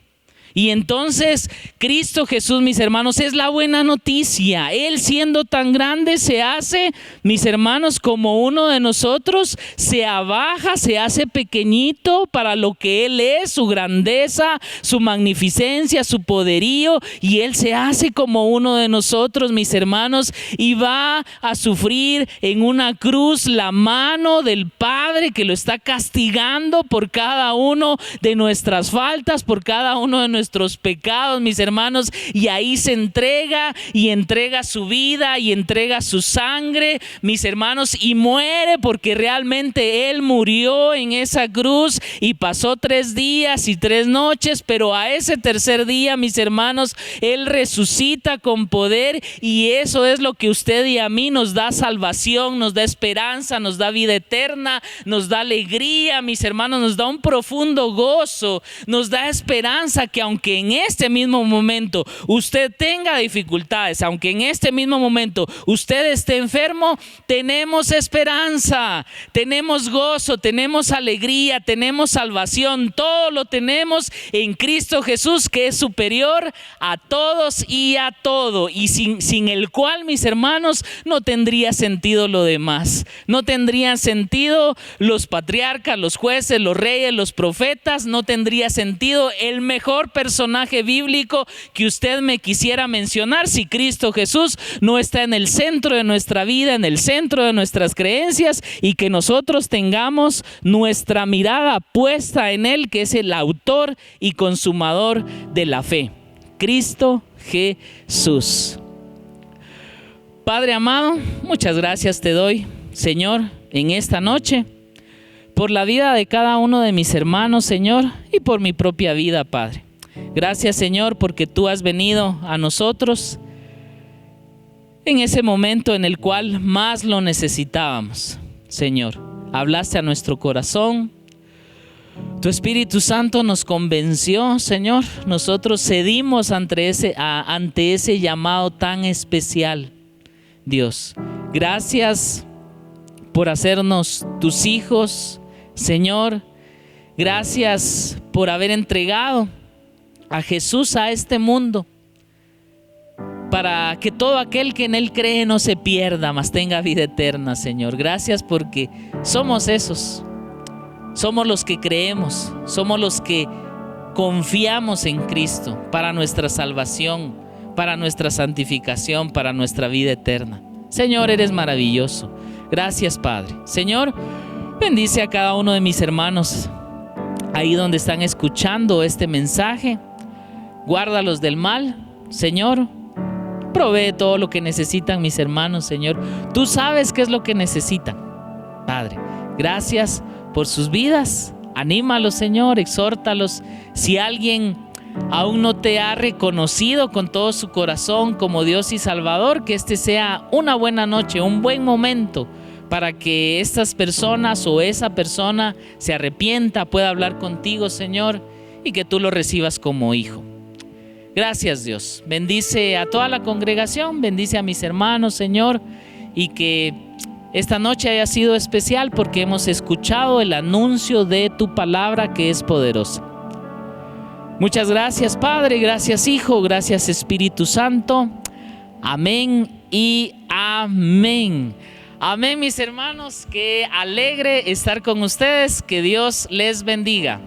Y entonces Cristo Jesús, mis hermanos, es la buena noticia. Él, siendo tan grande, se hace, mis hermanos, como uno de nosotros, se abaja, se hace pequeñito para lo que Él es, su grandeza, su magnificencia, su poderío, y Él se hace como uno de nosotros, mis hermanos, y va a sufrir en una cruz la mano del Padre que lo está castigando por cada uno de nuestras faltas, por cada uno de nuestros pecados, mis hermanos, y ahí se entrega y entrega su vida y entrega su sangre, mis hermanos, y muere, porque realmente Él murió en esa cruz y pasó 3 días y 3 noches, pero a ese tercer día, mis hermanos, Él resucita con poder, y eso es lo que usted y a mí nos da salvación, nos da esperanza, nos da vida eterna, nos da alegría, mis hermanos, nos da un profundo gozo, nos da esperanza, que aunque en este mismo momento usted tenga dificultades, aunque en este mismo momento usted esté enfermo, tenemos esperanza, tenemos gozo, tenemos alegría, tenemos salvación, todo lo tenemos en Cristo Jesús, que es superior a todos y a todo, y sin el cual, mis hermanos, no tendría sentido lo demás, no tendrían sentido los patriarcas, los jueces, los reyes, los profetas, no tendría sentido el mejor personaje bíblico que usted me quisiera mencionar si Cristo Jesús no está en el centro de nuestra vida, en el centro de nuestras creencias, y que nosotros tengamos nuestra mirada puesta en Él, que es el autor y consumador de la fe, Cristo Jesús. Padre amado, muchas gracias te doy, Señor, en esta noche, por la vida de cada uno de mis hermanos, Señor, y por mi propia vida, Padre. Gracias, Señor, porque tú has venido a nosotros en ese momento en el cual más lo necesitábamos, Señor. Hablaste a nuestro corazón. Tu Espíritu Santo nos convenció, Señor. Nosotros cedimos ante ese llamado tan especial, Dios. Gracias por hacernos tus hijos, Señor. Gracias por haber entregado a Jesús a este mundo para que todo aquel que en Él cree no se pierda, mas tenga vida eterna, Señor. Gracias porque somos esos. Somos los que creemos, somos los que confiamos en Cristo para nuestra salvación, para nuestra santificación, para nuestra vida eterna. Señor, eres maravilloso. Gracias, Padre. Señor, bendice a cada uno de mis hermanos ahí donde están escuchando este mensaje. Guárdalos del mal, Señor. Provee todo lo que necesitan mis hermanos, Señor. Tú sabes qué es lo que necesitan, Padre. Gracias por sus vidas. Anímalos, Señor, exhórtalos. Si alguien aún no te ha reconocido con todo su corazón como Dios y Salvador, que este sea una buena noche, un buen momento para que estas personas o esa persona se arrepienta, pueda hablar contigo, Señor, y que tú lo recibas como hijo. Gracias, Dios. Bendice a toda la congregación, bendice a mis hermanos, Señor, y que esta noche haya sido especial porque hemos escuchado el anuncio de tu palabra que es poderosa. Muchas gracias, Padre, gracias, Hijo, gracias, Espíritu Santo. Amén y amén. Amén, mis hermanos, qué alegre estar con ustedes, que Dios les bendiga.